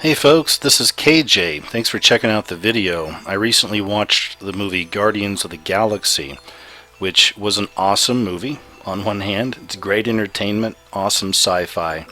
Hey folks, this is KJ. Thanks for checking out the video. I recently watched the movie Guardians of the Galaxy, which was an awesome movie. On one hand, it's great entertainment, awesome sci-fi.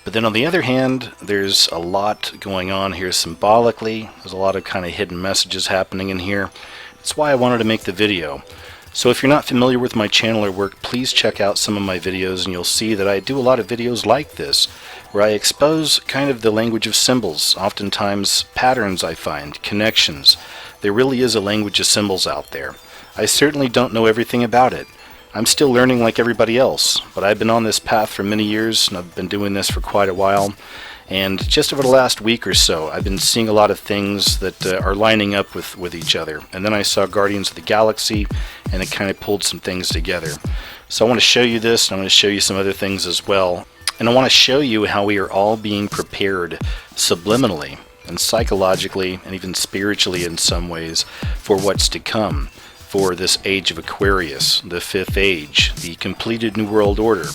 But then on the other hand, there's a lot going on here symbolically. There's a lot of kind of hidden messages happening in here. That's why I wanted to make the video. So if you're not familiar with my channel or work, please check out some of my videos and you'll see that I do a lot of videos like this, where I expose kind of the language of symbols, oftentimes patterns I find, connections. There really is a language of symbols out there. I certainly don't know everything about it. I'm still learning like everybody else, but I've been on this path for many years and I've been doing this for quite a while. And just over the last week or so, I've been seeing a lot of things that are lining up with each other. And then I saw Guardians of the Galaxy, and it kind of pulled some things together. So I want to show you this, and I'm going to show you some other things as well. And I want to show you how we are all being prepared subliminally and psychologically and even spiritually in some ways for what's to come, for this age of Aquarius, the fifth age, the completed New World Order,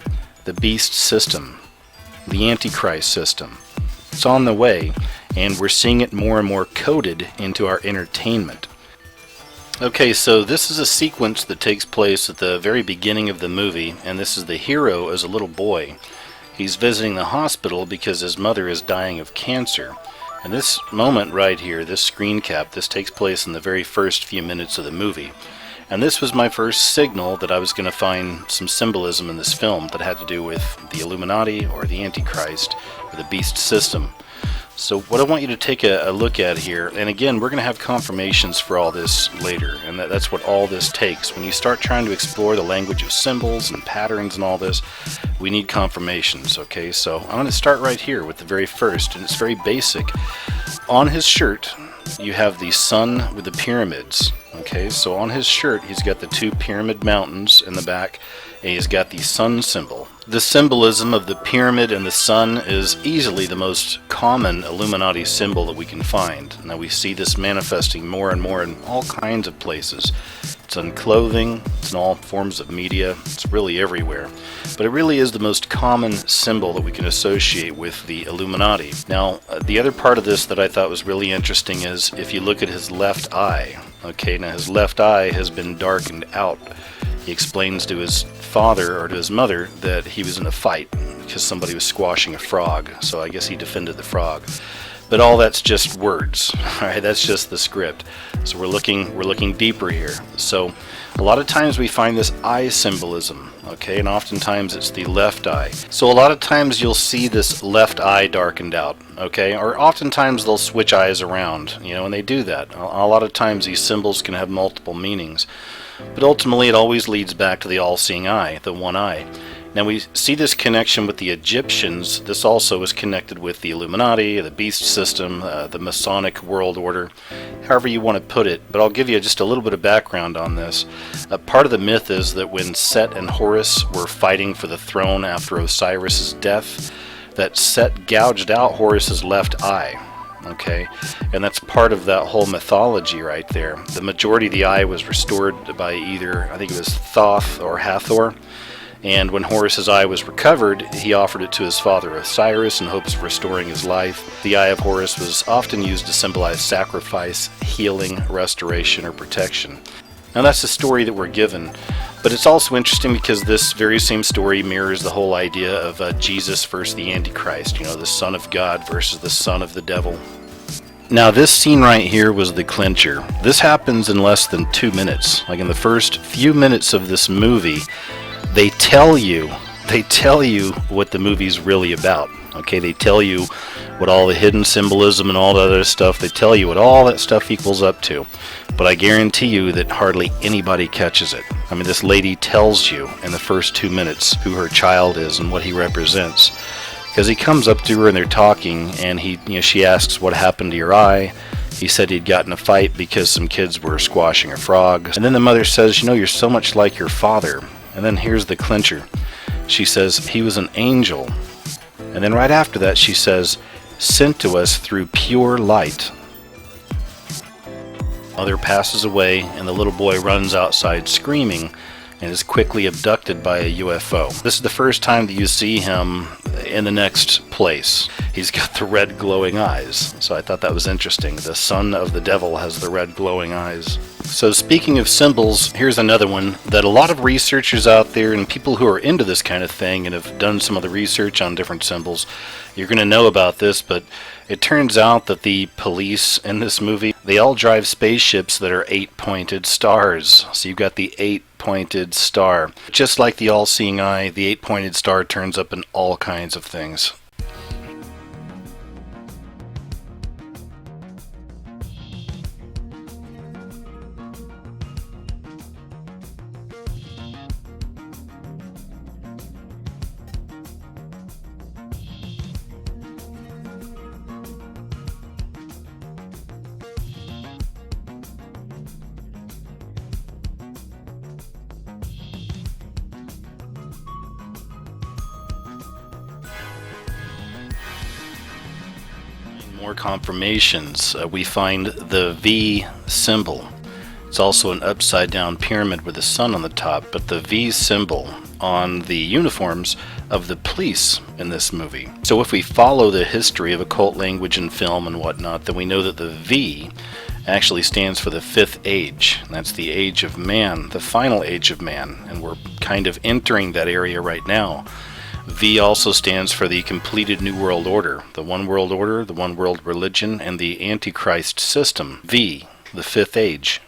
the beast system, the AntiChrist system. It's on the way, and we're seeing it more and more coded into our entertainment. Okay, so this is a sequence that takes place at the very beginning of the movie, and this is the hero as a little boy. He's visiting the hospital because his mother is dying of cancer. And this moment right here, this screen cap, this takes place in the very first few minutes of the movie. And this was my first signal that I was going to find some symbolism in this film that had to do with the Illuminati or the Antichrist or the beast system. So what I want you to take a look at here, and again, we're going to have confirmations for all this later, and that's what all this takes. When you start trying to explore the language of symbols and patterns and all this, we need confirmations, okay? So I'm going to start right here with the very first, and it's very basic. On his shirt, you have the sun with the pyramids. Okay, so on his shirt he's got the two pyramid mountains in the back, and he's got the sun symbol. The symbolism of the pyramid and the sun is easily the most common Illuminati symbol that we can find. Now we see this manifesting more and more in all kinds of places. It's on clothing, it's in all forms of media, it's really everywhere. But it really is the most common symbol that we can associate with the Illuminati. Now, the other part of this that I thought was really interesting is if you look at his left eye. Okay, now his left eye has been darkened out. He explains to his father or to his mother that he was in a fight because somebody was squashing a frog. So I guess he defended the frog. But all that's just words. All right, that's just the script. So we're looking deeper here. So a lot of times we find this eye symbolism, okay, and oftentimes it's the left eye. So a lot of times you'll see this left eye darkened out, okay, or oftentimes they'll switch eyes around, and they do that. A lot of times these symbols can have multiple meanings, but ultimately it always leads back to the all-seeing eye, the one eye. Now we see this connection with the Egyptians. This also is connected with the Illuminati, the beast system, the Masonic world order, however you want to put it. But I'll give you just a little bit of background on this. Part of the myth is that when Set and Horus were fighting for the throne after Osiris's death, that Set gouged out Horus's left eye. Okay, and that's part of that whole mythology right there. The majority of the eye was restored by either, I think it was Thoth or Hathor. And when Horus's eye was recovered, he offered it to his father Osiris in hopes of restoring his life. The eye of Horus was often used to symbolize sacrifice, healing, restoration, or protection. Now that's the story that we're given, but it's also interesting because this very same story mirrors the whole idea of Jesus versus the Antichrist, the Son of God versus the Son of the Devil. Now this scene right here was the clincher. This happens in less than 2 minutes. Like in the first few minutes of this movie, they tell you what the movie's really about. Okay, they tell you what all the hidden symbolism and all that other stuff, they tell you what all that stuff equals up to. But I guarantee you that hardly anybody catches it. I mean, this lady tells you in the first 2 minutes who her child is and what he represents. Because he comes up to her and they're talking, and she asks, what happened to your eye? He said he'd gotten in a fight because some kids were squashing a frog. And then the mother says, you're so much like your father. And then here's the clincher. She says, he was an angel. And then right after that she says, sent to us through pure light. Mother passes away and the little boy runs outside screaming and is quickly abducted by a UFO. This is the first time that you see him in the next place. He's got the red glowing eyes. So I thought that was interesting. The son of the devil has the red glowing eyes. So speaking of symbols, here's another one that a lot of researchers out there and people who are into this kind of thing and have done some of the research on different symbols, you're going to know about this, but it turns out that the police in this movie, they all drive spaceships that are 8-pointed stars. So you've got the 8-pointed star. Just like the all-seeing eye, the 8-pointed star turns up in all kinds of things. More confirmations. We find the V symbol. It's also an upside down pyramid with the sun on the top, but the V symbol on the uniforms of the police in this movie. So if we follow the history of occult language and film and whatnot, then we know that the V actually stands for the fifth age. That's the age of man, the final age of man, and we're kind of entering that area right now. V also stands for the completed New World Order, the One World Order, the One World Religion, and the AntiChrist system. V, the fifth age.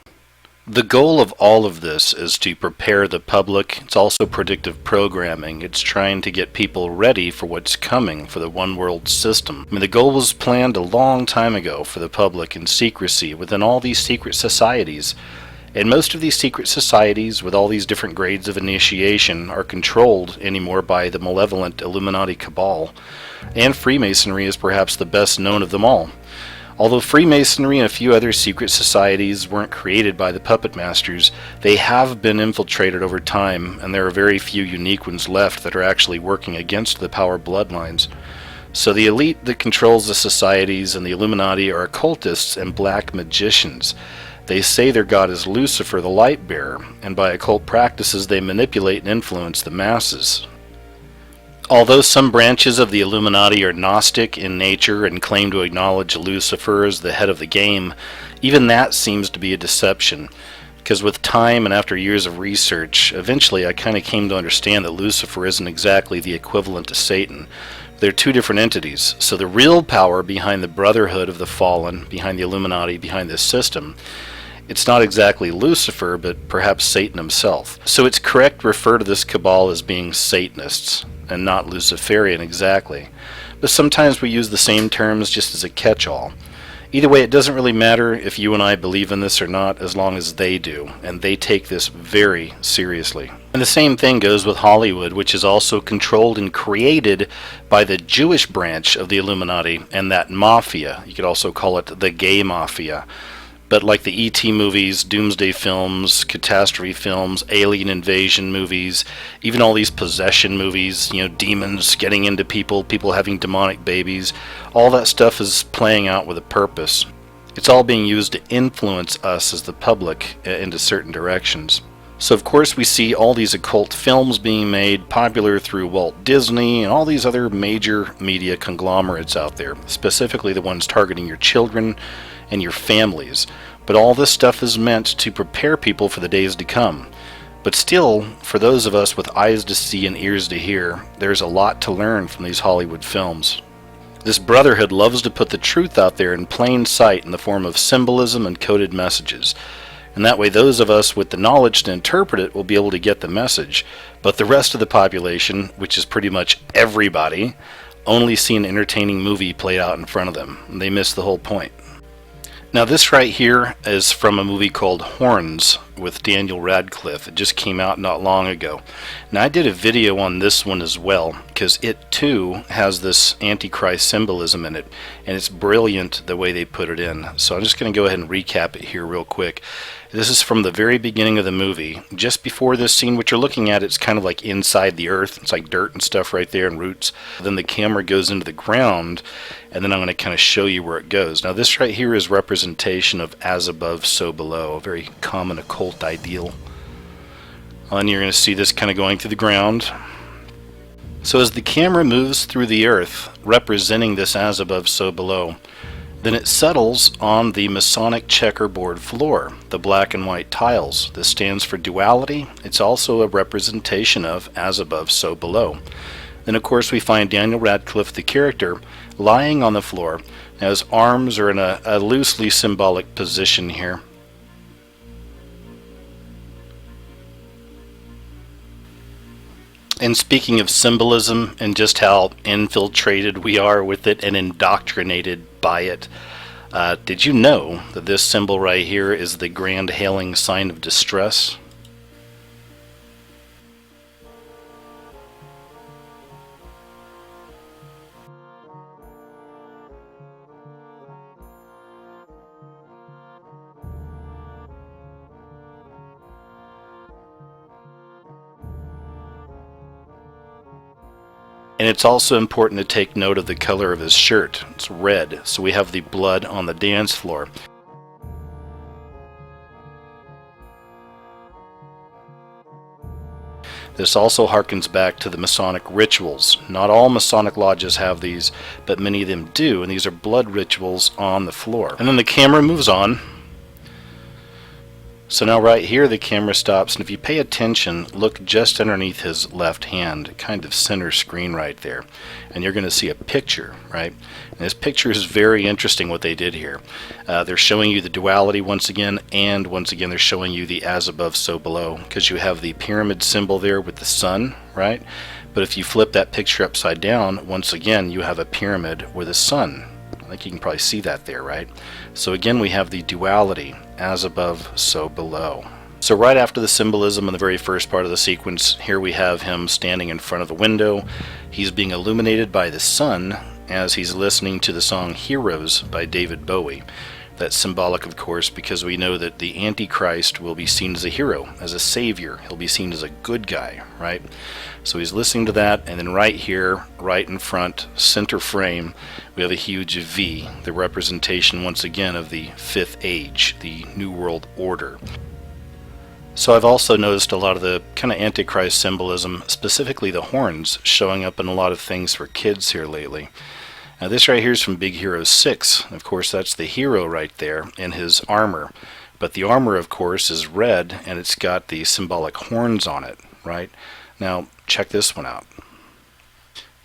The goal of all of this is to prepare the public. It's also predictive programming. It's trying to get people ready for what's coming for the One World system. I mean, the goal was planned a long time ago for the public in secrecy within all these secret societies. And most of these secret societies, with all these different grades of initiation, are controlled anymore by the malevolent Illuminati cabal. And Freemasonry is perhaps the best known of them all. Although Freemasonry and a few other secret societies weren't created by the puppet masters, they have been infiltrated over time, and there are very few unique ones left that are actually working against the power bloodlines. So the elite that controls the societies and the Illuminati are occultists and black magicians. They say their god is Lucifer, the light bearer, and by occult practices they manipulate and influence the masses. Although some branches of the Illuminati are Gnostic in nature and claim to acknowledge Lucifer as the head of the game, even that seems to be a deception. Because with time and after years of research, eventually I kind of came to understand that Lucifer isn't exactly the equivalent to Satan. They're two different entities. So the real power behind the Brotherhood of the Fallen, behind the Illuminati, behind this system, it's not exactly Lucifer, but perhaps Satan himself. So it's correct to refer to this cabal as being Satanists, and not Luciferian exactly. But sometimes we use the same terms just as a catch-all. Either way, it doesn't really matter if you and I believe in this or not, as long as they do, and they take this very seriously. And the same thing goes with Hollywood, which is also controlled and created by the Jewish branch of the Illuminati and that mafia. You could also call it the gay mafia. But like the E.T. movies, doomsday films, catastrophe films, alien invasion movies, even all these possession movies, demons getting into people, people having demonic babies, all that stuff is playing out with a purpose. It's all being used to influence us as the public into certain directions. So of course we see all these occult films being made popular through Walt Disney and all these other major media conglomerates out there, specifically the ones targeting your children and your families. But all this stuff is meant to prepare people for the days to come. But still, for those of us with eyes to see and ears to hear, there's a lot to learn from these Hollywood films. This brotherhood loves to put the truth out there in plain sight in the form of symbolism and coded messages. And that way those of us with the knowledge to interpret it will be able to get the message. But the rest of the population, which is pretty much everybody, only see an entertaining movie played out in front of them. And they miss the whole point. Now this right here is from a movie called Horns with Daniel Radcliffe. It just came out not long ago. Now I did a video on this one as well because it too has this Antichrist symbolism in it, and it's brilliant the way they put it in. So I'm just going to go ahead and recap it here real quick. This is from the very beginning of the movie. Just before this scene, what you're looking at, it's kind of like inside the earth. It's like dirt and stuff right there and roots. Then the camera goes into the ground, and then I'm going to kind of show you where it goes. Now this right here is representation of as above, so below, a very common occult ideal. And you're going to see this kind of going through the ground. So as the camera moves through the earth, representing this as above, so below, then it settles on the Masonic checkerboard floor, the black and white tiles. This stands for duality. It's also a representation of as above, so below. Then of course we find Daniel Radcliffe, the character, lying on the floor. Now his arms are in a loosely symbolic position here. And speaking of symbolism and just how infiltrated we are with it and indoctrinated by it, did you know that this symbol right here is the grand hailing sign of distress? And it's also important to take note of the color of his shirt. It's red, so we have the blood on the dance floor. This also harkens back to the Masonic rituals. Not all Masonic lodges have these, but many of them do, and these are blood rituals on the floor. And then the camera moves on. So now right here the camera stops, and if you pay attention, look just underneath his left hand, kind of center screen right there, and you're going to see a picture, right? And this picture is very interesting what they did here. They're showing you the duality once again, and once again they're showing you the as above, so below, because you have the pyramid symbol there with the sun, right? But if you flip that picture upside down, once again you have a pyramid with a sun. I think you can probably see that there, right? So again we have the duality, as above, so below. So right after the symbolism in the very first part of the sequence, here we have him standing in front of the window. He's being illuminated by the sun as he's listening to the song Heroes by David Bowie. That's symbolic, of course, because we know that the Antichrist will be seen as a hero, as a savior. He'll be seen as a good guy, right? So he's listening to that, and then right here, right in front, center frame, we have a huge V, the representation once again of the Fifth Age, the New World Order. So I've also noticed a lot of the kind of Antichrist symbolism, specifically the horns, showing up in a lot of things for kids here lately. Now this right here is from Big Hero 6. Of course, that's the hero right there in his armor. But the armor, of course, is red, and it's got the symbolic horns on it, right? Now, check this one out.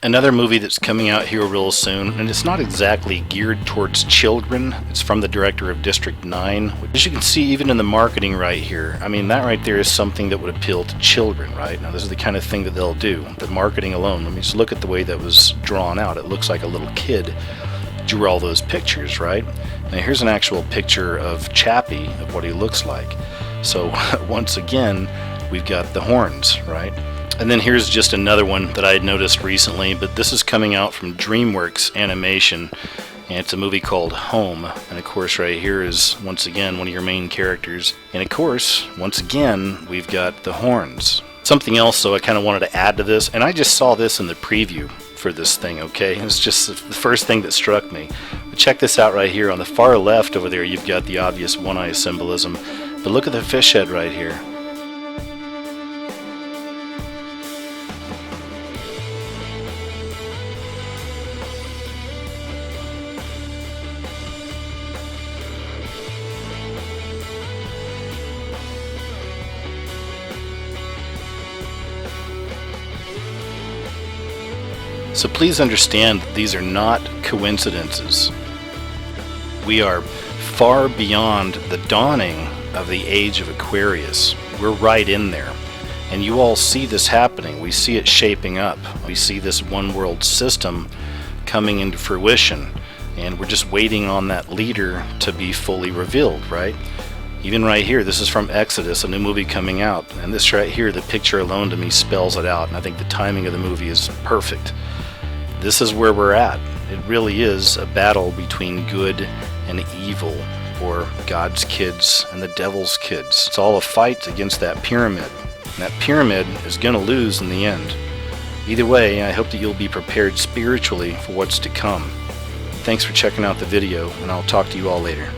Another movie that's coming out here real soon, and it's not exactly geared towards children. It's from the director of District 9. As you can see, even in the marketing right here, I mean, that right there is something that would appeal to children, right? Now, this is the kind of thing that they'll do. The marketing alone, let me just look at the way that was drawn out. It looks like a little kid drew all those pictures, right? Now, here's an actual picture of Chappie, of what he looks like. So, once again, we've got the horns, right? And then here's just another one that I had noticed recently, but this is coming out from DreamWorks Animation, and it's a movie called Home. And of course right here is, once again, one of your main characters. And of course, once again, we've got the horns. Something else, though, I kind of wanted to add to this, and I just saw this in the preview for this thing, okay? It's just the first thing that struck me. But check this out right here. On the far left over there, you've got the obvious one-eye symbolism. But look at the fish head right here. So please understand that these are not coincidences. We are far beyond the dawning of the age of Aquarius. We're right in there. And you all see this happening. We see it shaping up. We see this one world system coming into fruition. And we're just waiting on that leader to be fully revealed, right? Even right here, this is from Exodus, a new movie coming out. And this right here, the picture alone to me spells it out. And I think the timing of the movie is perfect. This is where we're at. It really is a battle between good and evil, or God's kids and the devil's kids. It's all a fight against that pyramid. And that pyramid is going to lose in the end. Either way, I hope that you'll be prepared spiritually for what's to come. Thanks for checking out the video, and I'll talk to you all later.